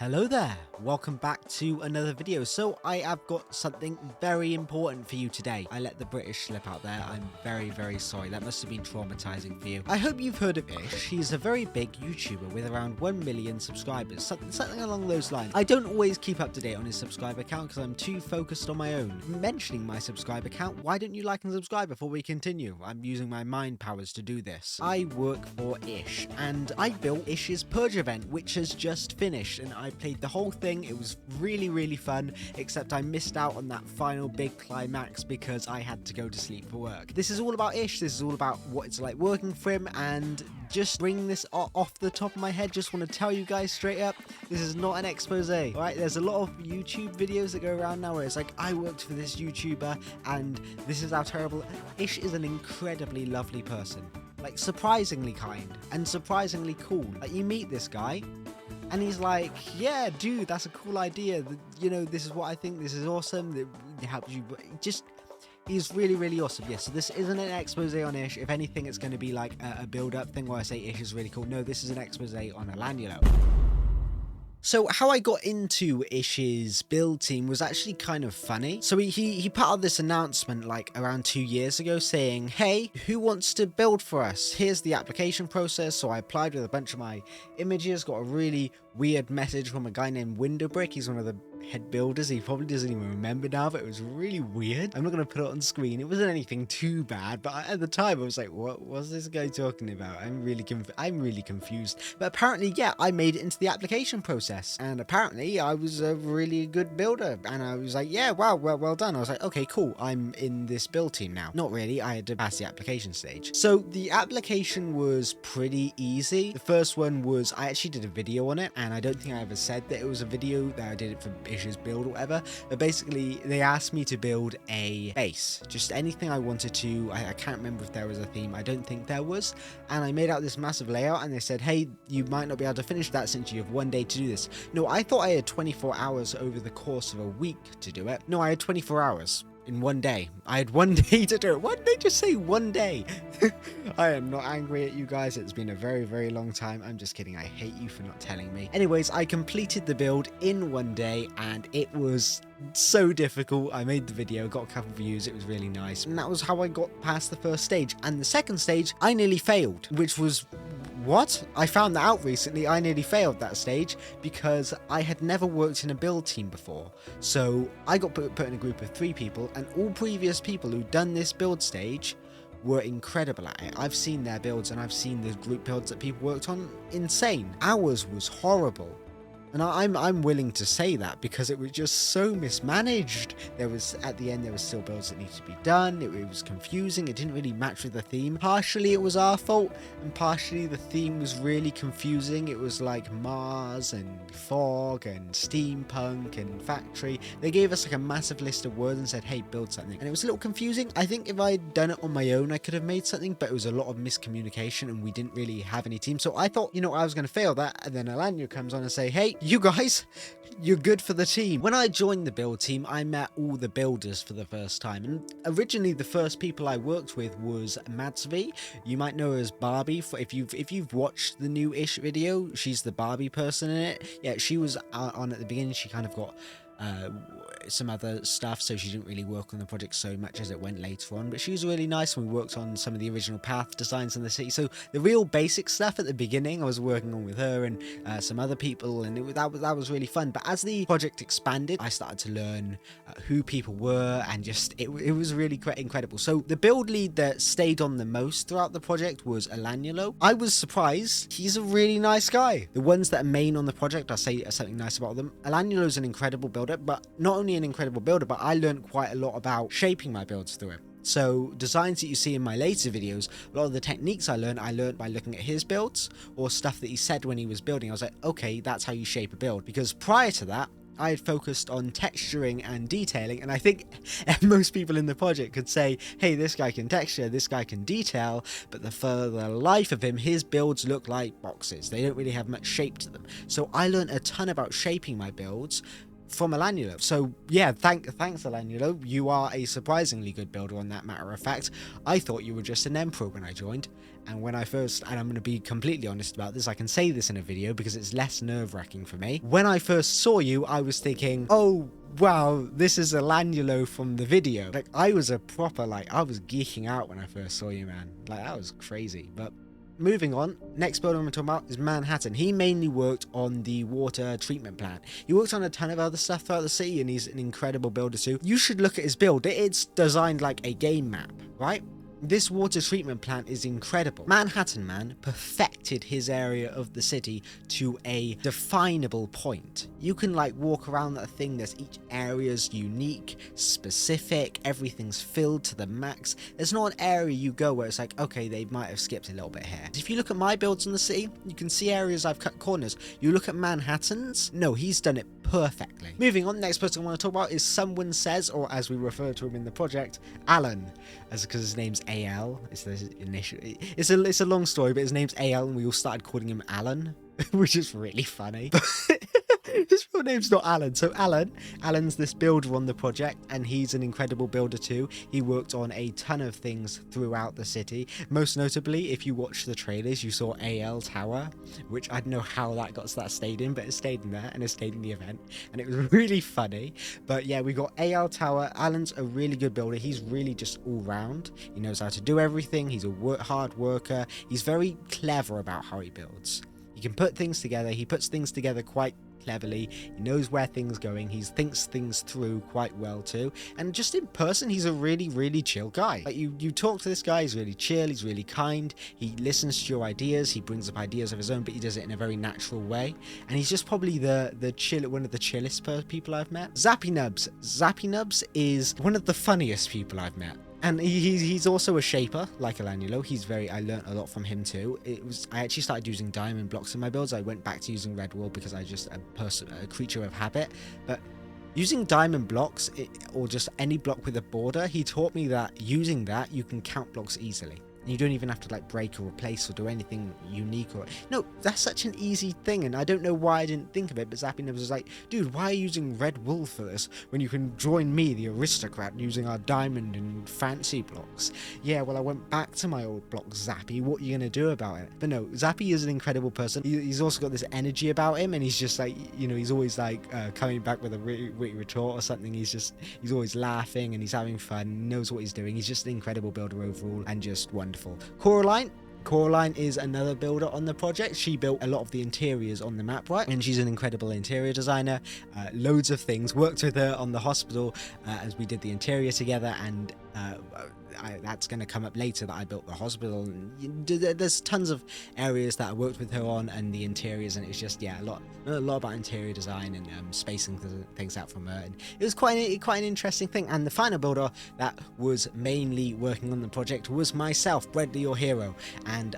Hello there, welcome back to another video. So I have got something very important for you today. I let the British slip out there. I'm very sorry. That must have been traumatizing for you. I hope you've heard of Ish. He's a very big YouTuber with around 1 million subscribers, something along those lines. I don't always keep up to date on his subscriber count because I'm too focused on my own. Mentioning my subscriber count, why don't you like and subscribe before we continue? I'm using my mind powers to do this. I work for Ish and I built Ish's Purge event, which has just finished, and I played the whole thing. It was really fun, except I missed out on that final big climax because I had to go to sleep for work. This is all about Ish. This is all about what it's like working for him, and just bringing this off the top of my head, just want to tell you guys straight up, this is not an expose. Alright, there's a lot of YouTube videos that go around now where it's like, I worked for this YouTuber and this is how terrible. Ish is an incredibly lovely person, like surprisingly kind and surprisingly cool. Like, you meet this guy and he's like, yeah, dude, that's a cool idea. You know, this is what I think. This is awesome. It helps you. Just, he's really awesome. Yeah, so this isn't an expose on Ish. If anything, it's going to be like a build-up thing where I say Ish is really cool. No, this is an expose on Elanulo. So how I got into Ish's build team was actually kind of funny. So he put out this announcement like around 2 years ago saying, hey, who wants to build for us? Here's the application process. So I applied with a bunch of my images, got a really weird message from a guy named Windowbrick. He's one of the head builders. He probably doesn't even remember now, but it was really weird. I'm not going to put it on screen. It wasn't anything too bad, but at the time I was like, what was this guy talking about? I'm really confused. But apparently, yeah, I made it into the application process, and apparently I was a really good builder, and I was like, yeah, wow, well done. I was like, okay, cool, I'm in this build team now. Not really, I had to pass the application stage. So the application was pretty easy. The first one was, I actually did a video on it, and I don't think I ever said that it was a video, that I did it for Ish's build or whatever, but basically they asked me to build a base, just anything I wanted to. I can't remember if there was a theme. I don't think there was, and I made out this massive layout, and they said, hey, you might not be able to finish that since you have 1 day to do this. No, I thought I had 24 hours over the course of a week to do it. No, I had 24 hours in 1 day. I had 1 day to do it. 1 day, just say 1 day. I am not angry at you guys. It's been a very long time. I'm just kidding. I hate you for not telling me. Anyways, I completed the build in 1 day, and it was so difficult. I made the video, got a couple of views. It was really nice, and that was how I got past the first stage. And the second stage, I nearly failed, which was what? I found that out recently. I nearly failed that stage because I had never worked in a build team before. So I got put in a group of 3 people, and all previous people who'd done this build stage were incredible at it. I've seen their builds, and I've seen the group builds that people worked on. Insane. Ours was horrible. And I'm willing to say that because it was just so mismanaged. There was, at the end, there was still builds that needed to be done. It was confusing. It didn't really match with the theme. Partially it was our fault, and partially the theme was really confusing. It was like Mars and fog and steampunk and factory. They gave us like a massive list of words and said, hey, build something. And it was a little confusing. I think if I'd done it on my own, I could have made something, but it was a lot of miscommunication and we didn't really have any team. So I thought, you know, I was going to fail that. And then Elanulo comes on and say, hey, you guys, you're good for the team. When I joined the build team, I met all the builders for the first time, and originally the first people I worked with was Madsv. You might know her as Barbie. If you've watched the new Ish video, she's the Barbie person in it. Yeah, she was on at the beginning. She kind of got some other stuff, so she didn't really work on the project so much as it went later on, but she was really nice, and we worked on some of the original path designs in the city. So the real basic stuff at the beginning I was working on with her and some other people, and that was really fun. But as the project expanded, I started to learn who people were, and just it was really incredible. So the build lead that stayed on the most throughout the project was Elanulo. I was surprised. He's a really nice guy. The ones that are main on the project, I say something nice about them. Elanulo's an incredible builder, but not only an incredible builder, but I learned quite a lot about shaping my builds through him. So designs that you see in my later videos, a lot of the techniques I learned by looking at his builds or stuff that he said when he was building. I was like, okay, that's how you shape a build. Because prior to that, I had focused on texturing and detailing, and I think most people in the project could say, hey, this guy can texture, this guy can detail, but for the life of him, his builds look like boxes. They don't really have much shape to them. So I learned a ton about shaping my builds from Elanulo. So yeah, thanks Elanulo. You are a surprisingly good builder on that matter of fact. I thought you were just an emperor when I joined. And when I first, and I'm going to be completely honest about this, I can say this in a video because it's less nerve-wracking for me. When I first saw you, I was thinking, oh, wow, this is Elanulo from the video. Like, I was a proper, like, I was geeking out when I first saw you, man. Like, that was crazy. But moving on, next builder I'm talking about is Manhattan. He mainly worked on the water treatment plant. He worked on a ton of other stuff throughout the city, and he's an incredible builder too. You should look at his build. It's designed like a game map, right? This water treatment plant is incredible. Manhattan Man perfected his area of the city to a definable point. You can like walk around that thing, there's each area's unique, specific, everything's filled to the max. There's not an area you go where it's like, okay, they might have skipped a little bit here. If you look at my builds in the city, you can see areas I've cut corners. You look at Manhattan's, no, he's done it perfectly. Moving on, next person I want to talk about is Someone Says, or as we refer to him in the project, Alan, because his name's AL. It's the initial. It's a long story, but his name's AL, and we all started calling him Alan, which is really funny. His real name's not Alan. So Alan's this builder on the project, and he's an incredible builder too. He worked on a ton of things throughout the city. Most notably, if you watch the trailers, you saw AL Tower, which I don't know how that got to that stadium, but it stayed in there and it stayed in the event, and it was really funny. But yeah, we got AL Tower. Alan's a really good builder. He's really just all round. He knows how to do everything. He's a hard worker. He's very clever about how he builds. He can put things together. He puts things together quite cleverly. He knows where things are going. He thinks things through quite well too. And just in person, he's a really chill guy. Like you talk to this guy, he's really chill, he's really kind. He listens to your ideas. He brings up ideas of his own, but he does it in a very natural way. And he's just probably one of the chillest people I've met. Zappy Nubs is one of the funniest people I've met. And he's also a shaper, like Elanulo. I learnt a lot from him too. I actually started using diamond blocks in my builds. I went back to using red wool because I just a creature of habit. But using diamond blocks, or just any block with a border, he taught me that using that, you can count blocks easily. You don't even have to like break or replace or do anything unique no, that's such an easy thing, and I don't know why I didn't think of it, but Zappy Nibs was like, dude, why are you using red wool for this when you can join me, the aristocrat, using our diamond and fancy blocks? Yeah, well, I went back to my old block, Zappy. What are you gonna do about it? But no, Zappy is an incredible person. He's also got this energy about him, and he's just like, he's always like coming back with a witty retort or something. He's always laughing and he's having fun, knows what he's doing. He's just an incredible builder overall and just wonderful. Coraline is another builder on the project. She built a lot of the interiors on the map, right? And she's an incredible interior designer. Loads of things. Worked with her on the hospital as we did the interior together, and that's going to come up later that I built the hospital. And there's tons of areas that I worked with her on, and the interiors, and it's just, yeah, a lot about interior design and spacing things out from her. And it was quite an interesting thing. And the final builder that was mainly working on the project was myself, Bradley, your hero. And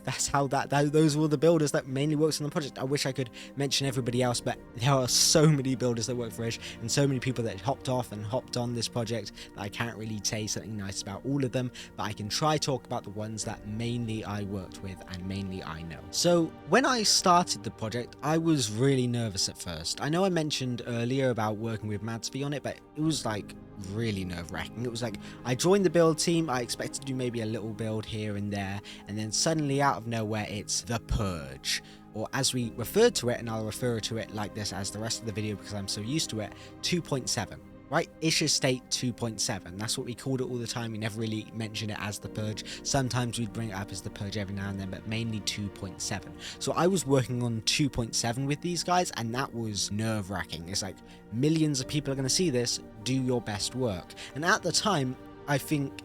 that's how those were the builders that mainly worked on the project. I wish I could mention everybody else, but there are so many builders that work for Ish, and so many people that hopped off and hopped on this project that I can't really say something nice about all of them, but I can try talk about the ones that mainly I worked with and mainly I know. So when I started the project, I was really nervous at first. I know I mentioned earlier about working with Madsby on it, but it was like really nerve-wracking. It was like I joined the build team, I expected to do maybe a little build here and there, and then suddenly out of nowhere it's the Purge, or as we referred to it, and I'll refer to it like this as the rest of the video because I'm so used to it, 2.7. Right, Ish Estate 2.7. That's what we called it all the time. We never really mentioned it as the Purge. Sometimes we'd bring it up as the Purge every now and then, but mainly 2.7. So I was working on 2.7 with these guys, and that was nerve-wracking. It's like, millions of people are going to see this. Do your best work. And at the time, I think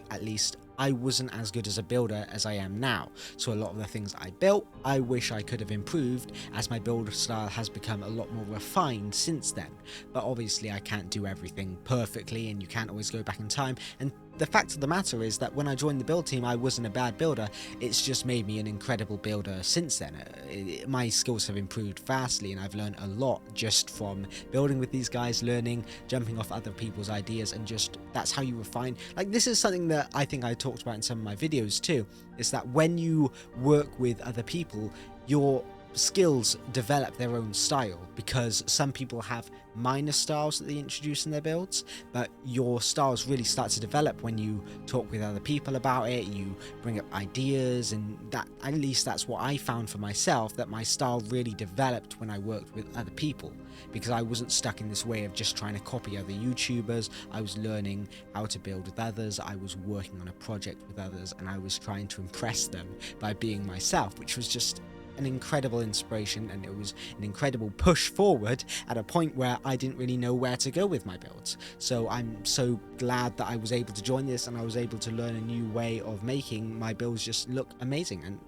at least, I wasn't as good as a builder as I am now. So a lot of the things I built, I wish I could have improved, as my build style has become a lot more refined since then. But obviously I can't do everything perfectly, and you can't always go back in time. And the fact of the matter is that when I joined the build team, I wasn't a bad builder. It's just made me an incredible builder since then. My skills have improved vastly, and I've learned a lot just from building with these guys, learning, jumping off other people's ideas, and just that's how you refine. Like, this is something that I think I talked about in some of my videos too, is that when you work with other people, you're skills develop their own style, because some people have minor styles that they introduce in their builds, but your styles really start to develop when you talk with other people about it, you bring up ideas, and that, at least that's what I found for myself, that my style really developed when I worked with other people, because I wasn't stuck in this way of just trying to copy other YouTubers. I was learning how to build with others, I was working on a project with others, and I was trying to impress them by being myself, which was just an incredible inspiration, and it was an incredible push forward at a point where I didn't really know where to go with my builds. So I'm so glad that I was able to join this, and I was able to learn a new way of making my builds just look amazing and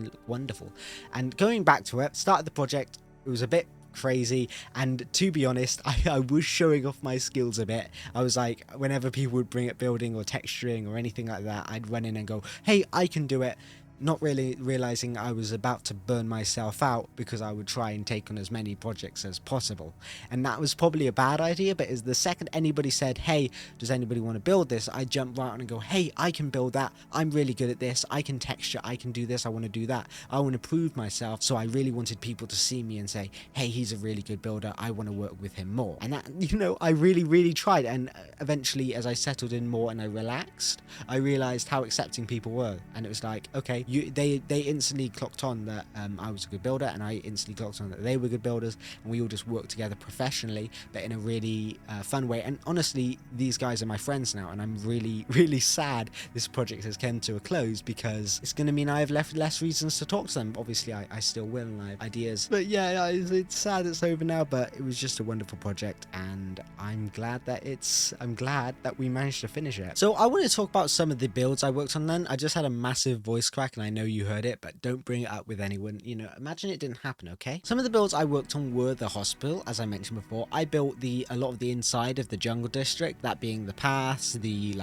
look wonderful. And going back to it, started the project, it was a bit crazy, and to be honest, I was showing off my skills a bit. I was like, whenever people would bring up building or texturing or anything like that, I'd run in and go, hey, I can do it, not really realizing I was about to burn myself out, because I would try and take on as many projects as possible. And that was probably a bad idea, but as the second anybody said, hey, does anybody want to build this, I jump right on and go, hey, I can build that, I'm really good at this, I can texture, I can do this, I want to do that, I want to prove myself. So I really wanted people to see me and say, hey, he's a really good builder, I want to work with him more. And that, you know, I really tried. And eventually, as I settled in more and I relaxed, I realized how accepting people were, and it was like, okay, they instantly clocked on that I was a good builder, and I instantly clocked on that they were good builders, and we all just worked together professionally, but in a really fun way. And honestly, these guys are my friends now, and I'm really sad this project has come to a close, because it's going to mean I have less reasons to talk to them. Obviously, I still will, and I have ideas, but yeah, it's sad it's over now, but it was just a wonderful project, and I'm glad that we managed to finish it. So I want to talk about some of the builds I worked on then. I just had a massive voice crack, and I know you heard it, but don't bring it up with anyone. You know, imagine it didn't happen, okay? Some of the builds I worked on were the hospital, as I mentioned before. I built a lot of the inside of the jungle district, that being the paths, the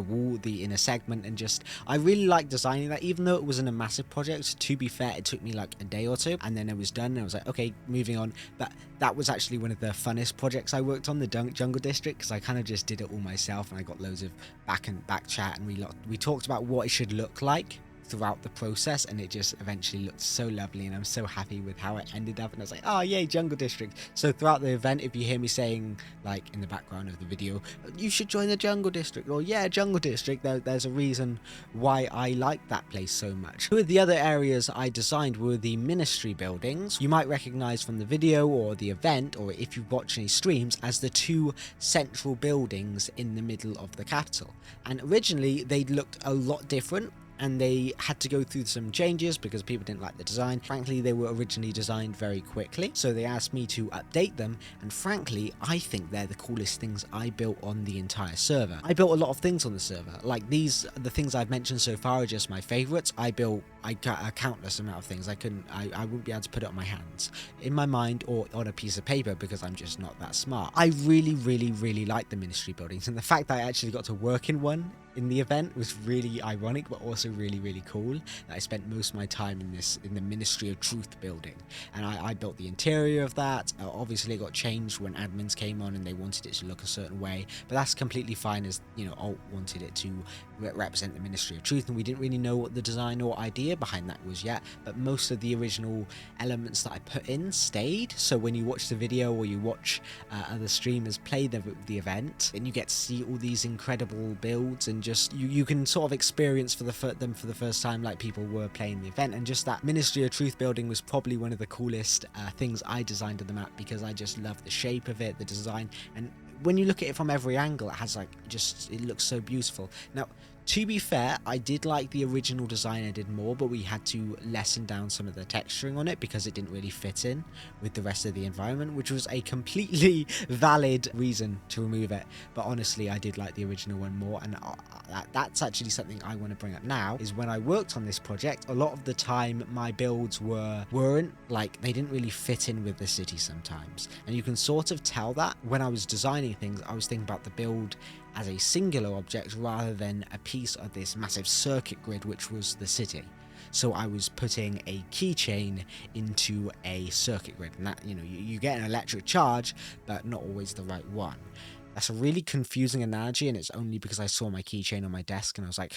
wall, the inner segment, and just, I really liked designing that, even though it wasn't a massive project. To be fair, it took me like a day or two, and then it was done, and I was like, okay, moving on. But that was actually one of the funnest projects I worked on, the jungle district, because I kind of just did it all myself, and I got loads of back chat, and we talked about what it should look like throughout the process, and it just eventually looked so lovely, and I'm so happy with how it ended up. And I was like, oh yay, jungle district. So throughout the event, if you hear me saying, like in the background of the video, you should join the jungle district, or yeah, jungle district, there's a reason why I like that place so much. Two of the other areas I designed were the ministry buildings. You might recognize from the video or the event, or if you've watched any streams, as the two central buildings in the middle of the capital. And originally they looked a lot different, and they had to go through some changes because people didn't like the design. Frankly, they were originally designed very quickly, so they asked me to update them, and frankly, I think they're the coolest things I built on the entire server. I built a lot of things on the server, like the things I've mentioned so far are just my favorites. I got a countless amount of things. I wouldn't be able to put it on my hands, in my mind, or on a piece of paper, because I'm just not that smart. I really like the ministry buildings, and the fact that I actually got to work in one in the event was really ironic, but also really cool. That I spent most of my time in the Ministry of Truth building, and I built the interior of that. Obviously it got changed when admins came on and they wanted it to look a certain way, but that's completely fine, as you know, Alt wanted it to represent the Ministry of Truth, and we didn't really know what the design or idea behind that was yet, but most of the original elements that I put in stayed. So when you watch the video, or you watch other streamers play the event, then you get to see all these incredible builds, and just you can sort of experience them for the first time, like people were playing the event. And just that Ministry of Truth building was probably one of the coolest things I designed on the map, because I just love the shape of it, the design, and when you look at it from every angle, it has it looks so beautiful. Now, to be fair, I did like the original design I did more, but we had to lessen down some of the texturing on it because it didn't really fit in with the rest of the environment, which was a completely valid reason to remove it. But honestly, I did like the original one more, and that's actually something I want to bring up now, is when I worked on this project, a lot of the time my builds weren't like, they didn't really fit in with the city sometimes, and you can sort of tell that when I was designing things. I was thinking about the build as a singular object rather than a piece of this massive circuit grid, which was the city. So I was putting a keychain into a circuit grid, and that, you know, you get an electric charge, but not always the right one. That's a really confusing analogy, and it's only because I saw my keychain on my desk and I was like,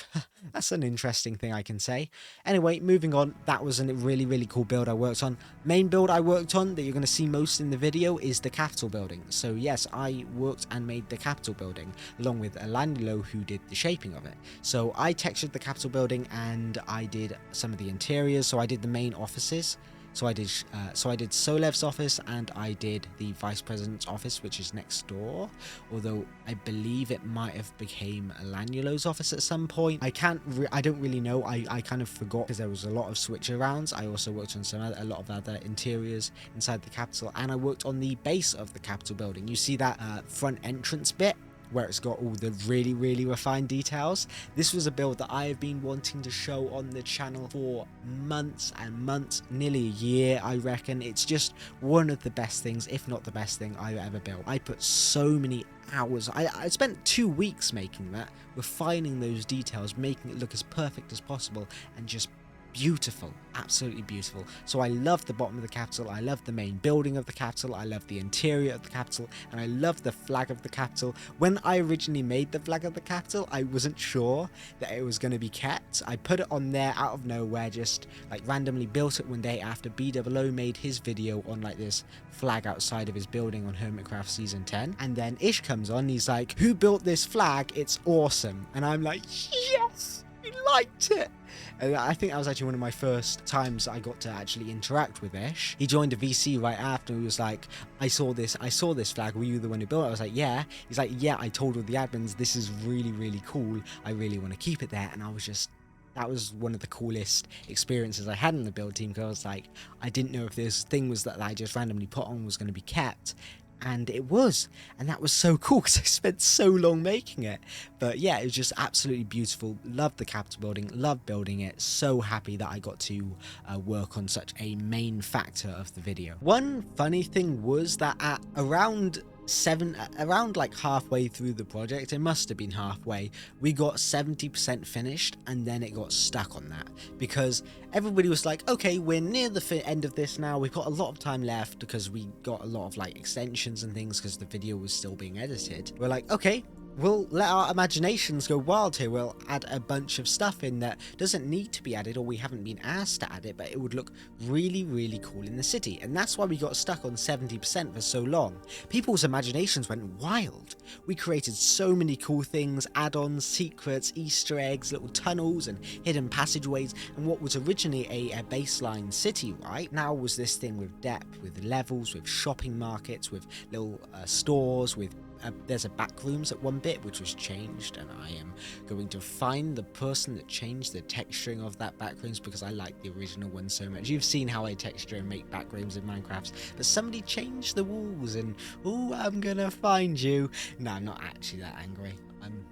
that's an interesting thing I can say. Anyway, moving on, that was a really, really cool build I worked on. Main build I worked on that you're going to see most in the video is the Capitol building. So yes, I worked and made the Capitol building along with Elanilo, who did the shaping of it. So I textured the Capitol building and I did some of the interiors. So I did the main offices. So I did Solev's office, and I did the Vice President's office, which is next door. Although I believe it might have became Elanulo's office at some point. I don't really know. I kind of forgot because there was a lot of switch arounds. I also worked on a lot of other interiors inside the Capitol, and I worked on the base of the Capitol building. You see that front entrance bit, where it's got all the really, really refined details. This was a build that I have been wanting to show on the channel for months and months, nearly a year, I reckon. It's just one of the best things, if not the best thing I've ever built. I put so many hours. I spent 2 weeks making that, refining those details, making it look as perfect as possible, and just beautiful, absolutely beautiful. So I love the bottom of the Capitol, I love the main building of the Capitol, I love the interior of the Capitol, and I love the flag of the Capitol. When I originally made the flag of the Capitol, I wasn't sure that it was going to be kept. I put it on there out of nowhere, just like randomly built it one day after BWO made his video on like this flag outside of his building on Hermitcraft Season 10. And then Ish comes on, he's like, "Who built this flag? It's awesome." And I'm like, yes, we liked it. And I think that was actually one of my first times I got to actually interact with Ish. He joined a VC right after. He was like, I saw this flag. Were you the one who built it? I was like, yeah. He's like, yeah, I told all the admins, this is really, really cool. I really want to keep it there. And I was just, that was one of the coolest experiences I had in the build team, because I was like, I didn't know if this thing was that I just randomly put on was going to be kept. And it was, and that was so cool because I spent so long making it. But yeah, it was just absolutely beautiful. Loved the Capitol building, loved building it. So happy that I got to work on such a main factor of the video. One funny thing was that at around like halfway through the project, it must have been halfway, we got 70% finished, and then it got stuck on that because everybody was like, okay, we're near the end of this now, we've got a lot of time left, because we got a lot of like extensions and things because the video was still being edited. We're like, okay, we'll let our imaginations go wild here. We'll add a bunch of stuff in that doesn't need to be added, or we haven't been asked to add it, but it would look really, really cool in the city. And that's why we got stuck on 70% for so long. People's imaginations went wild. We created so many cool things, add-ons, secrets, Easter eggs, little tunnels and hidden passageways, and what was originally a baseline city, right, now was this thing with depth, with levels, with shopping markets, with little stores, with there's a back rooms at one bit which was changed, and I am going to find the person that changed the texturing of that back rooms, because I like the original one so much. You've seen how I texture and make back rooms in Minecraft, but somebody changed the walls, and oh, I'm gonna find you. No, I'm not actually that angry. I'm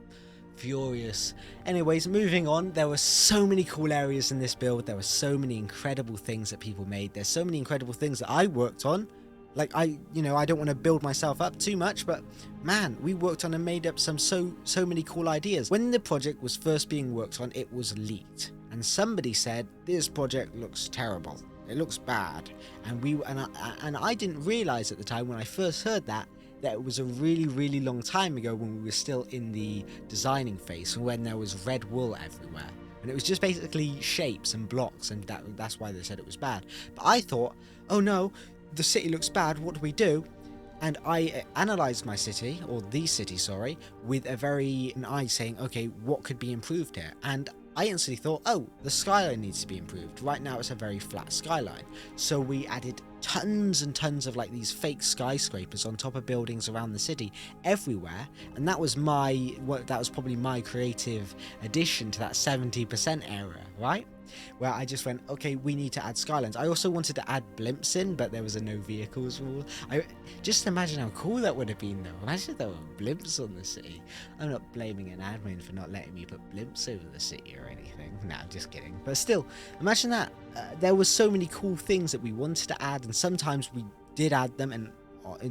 furious. Anyways, moving on, there were so many cool areas in this build. There were so many incredible things that people made. There's so many incredible things that I worked on. Like, I don't want to build myself up too much, but man, we worked on and made up so many cool ideas. When the project was first being worked on, it was leaked, and somebody said, this project looks terrible, it looks bad, and I didn't realize at the time when I first heard that it was a really, really long time ago, when we were still in the designing phase, when there was red wool everywhere. And it was just basically shapes and blocks, and that's why they said it was bad. But I thought, oh no, the city looks bad, what do we do? And I analysed my city, or the city, sorry, with an eye saying, okay, what could be improved here? And I instantly thought, oh, the skyline needs to be improved. Right now it's a very flat skyline. So we added tons and tons of like these fake skyscrapers on top of buildings around the city everywhere, and that was probably my creative addition to that 70% area, right? Where I just went, okay, we need to add skylines. I also wanted to add blimps in, but there was a no vehicles rule. Just imagine how cool that would have been, though. Imagine if there were blimps on the city. I'm not blaming an admin for not letting me put blimps over the city or anything. Nah, I'm just kidding. But still, imagine that. There were so many cool things that we wanted to add, and sometimes we did add them, and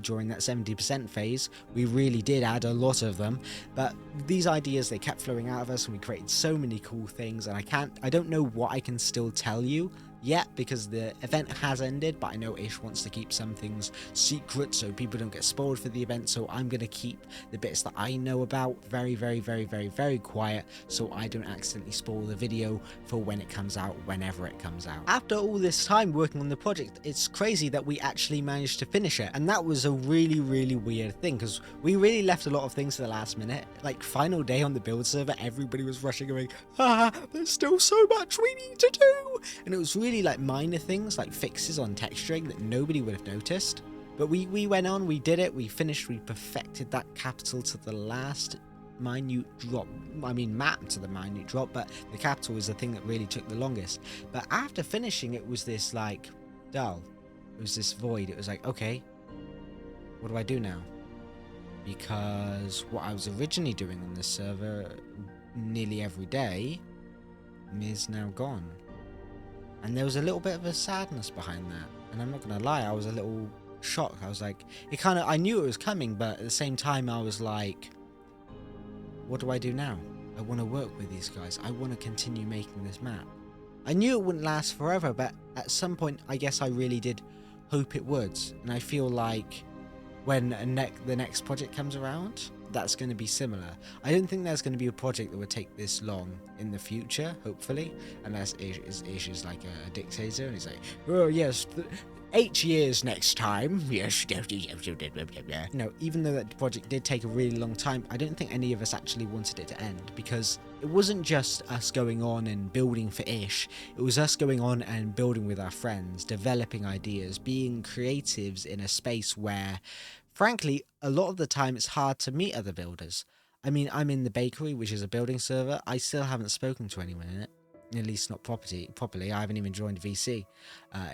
during that 70% phase we really did add a lot of them, but these ideas, they kept flowing out of us, and we created so many cool things, and I don't know what I can still tell you yet because the event has ended, but I know Ish wants to keep some things secret so people don't get spoiled for the event, so I'm going to keep the bits that I know about very, very, very, very, very quiet so I don't accidentally spoil the video for when it comes out, whenever it comes out. After all this time working on the project, it's crazy that we actually managed to finish it, and that was a really, really weird thing because we really left a lot of things to the last minute. Like, final day on the build server, everybody was rushing away, there's still so much we need to do, and it was really like minor things like fixes on texturing that nobody would have noticed. But we went on, we did it, we finished, we perfected that capital to the last minute drop. I mean, map to the minute drop, but the capital was the thing that really took the longest. But after finishing, it was this like dull. It was this void. It was like, okay, what do I do now? Because what I was originally doing on this server nearly every day is now gone. And there was a little bit of a sadness behind that. And I'm not gonna lie, I was a little shocked. I was like, I knew it was coming, but at the same time I was like, what do I do now? I want to work with these guys. I want to continue making this map. I knew it wouldn't last forever, but at some point I guess I really did hope it would. And I feel like when the next project comes around, that's going to be similar. I don't think there's going to be a project that would take this long in the future, hopefully, unless Ish is like a dictator and he's like, oh yes, 8 years next time. Yes. No, even though that project did take a really long time, I don't think any of us actually wanted it to end, because it wasn't just us going on and building for Ish, it was us going on and building with our friends, developing ideas, being creatives in a space where, frankly, a lot of the time it's hard to meet other builders. I mean, I'm in the bakery, which is a building server. I still haven't spoken to anyone in it, at least not properly. I haven't even joined VC.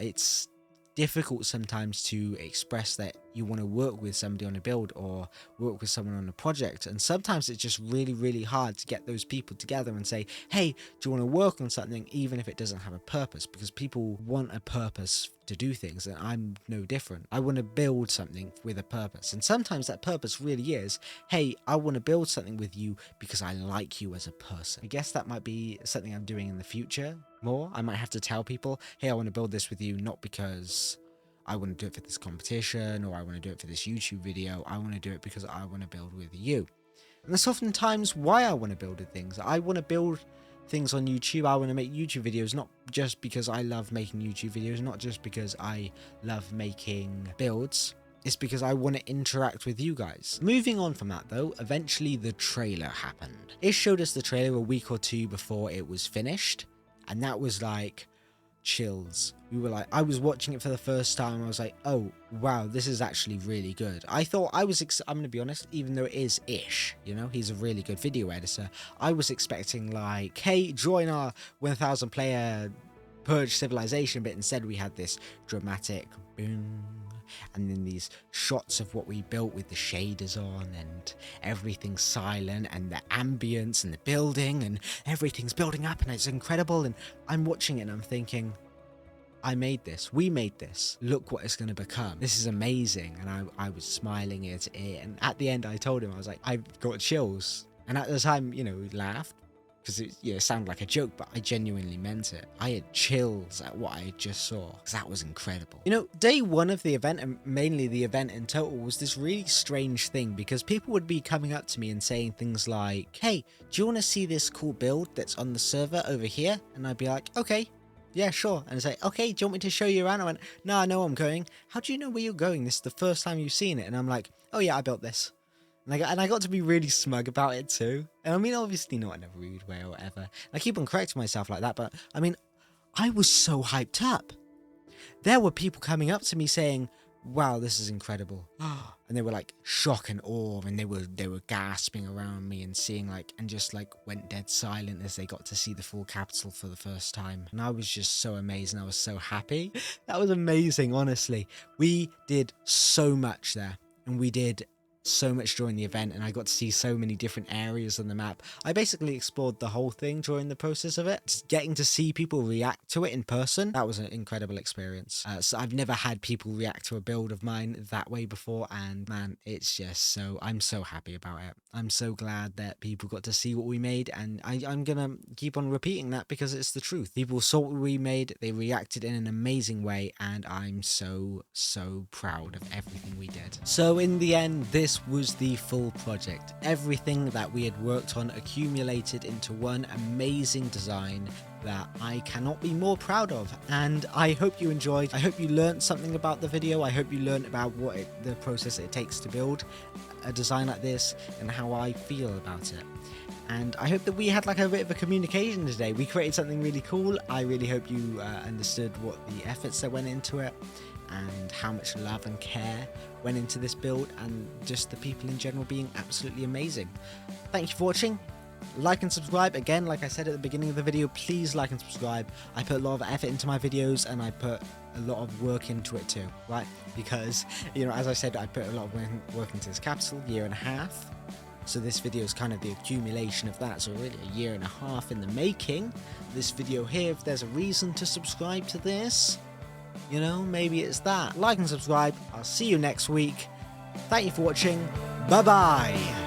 It's difficult sometimes to express that you want to work with somebody on a build or work with someone on a project, and sometimes it's just really, really hard to get those people together and say, hey, do you want to work on something, even if it doesn't have a purpose, because people want a purpose to do things, and I'm no different. I want to build something with a purpose, and sometimes that purpose really is, hey, I want to build something with you because I like you as a person. I guess that might be something I'm doing in the future more. I might have to tell people, hey, I want to build this with you, not because I want to do it for this competition or I want to do it for this YouTube video. I want to do it because I want to build with you. And that's oftentimes why I want to build with things. I want to build things on YouTube. I want to make YouTube videos, not just because I love making YouTube videos, not just because I love making builds. It's because I want to interact with you guys. Moving on from that though, eventually the trailer happened. It showed us the trailer a week or two before it was finished, and that was like chills. We were like, I was watching it for the first time, I was like, oh wow, this is actually really good. I thought I'm gonna be honest, even though it is Ish, you know, he's a really good video editor, I was expecting like, hey, join our 1000 player Purge civilization, but instead we had this dramatic boom, and then these shots of what we built with the shaders on and everything's silent and the ambience and the building and everything's building up and it's incredible, and I'm watching it and I'm thinking, I made this, we made this, look what it's going to become, this is amazing. And I was smiling ear to ear, and at the end I told him, I was like, I've got chills. And at the time, you know, we laughed because it sounded like a joke, but I genuinely meant it. I had chills at what I just saw, because that was incredible. You know, day one of the event, and mainly the event in total, was this really strange thing, because people would be coming up to me and saying things like, hey, do you want to see this cool build that's on the server over here? And I'd be like, okay, yeah, sure. And it's like, okay, do you want me to show you around? I went, no, I know I'm going. How do you know where you're going? This is the first time you've seen it. And I'm like, oh yeah, I built this. And I got to be really smug about it too. And I mean, obviously not in a rude way or whatever. And I keep on correcting myself like that, but I mean, I was so hyped up. There were people coming up to me saying, wow, this is incredible. And they were like shock and awe, and they were gasping around me and seeing like, and just like went dead silent as they got to see the full capital for the first time. And I was just so amazed, and I was so happy. That was amazing, honestly. We did so much there, and we did so much during the event, and I got to see so many different areas on the map. I basically explored the whole thing during the process of it. Just getting to see people react to it in person, that was an incredible experience. So I've never had people react to a build of mine that way before, and man, it's just I'm so happy about it. I'm so glad that people got to see what we made, and I'm gonna keep on repeating that because it's the truth. People saw what we made, they reacted in an amazing way, and I'm so proud of everything we did. So in the end, this was the full project. Everything that we had worked on accumulated into one amazing design that I cannot be more proud of, and I hope you enjoyed. I hope you learned something about the video. I hope you learned about the process it takes to build a design like this and how I feel about it. And I hope that we had like a bit of a communication today. We created something really cool. I really hope you understood what the efforts that went into it and how much love and care went into this build, and just the people in general being absolutely amazing. Thank you for watching. Like and subscribe. Again, like I said at the beginning of the video, please like and subscribe. I put a lot of effort into my videos, and I put a lot of work into it too, right? Because, you know, as I said, I put a lot of work into this capital, 1.5 years. So this video is kind of the accumulation of that. So really 1.5 years in the making. This video here, if there's a reason to subscribe to this, you know, maybe it's that. Like and subscribe. I'll see you next week. Thank you for watching. Bye bye.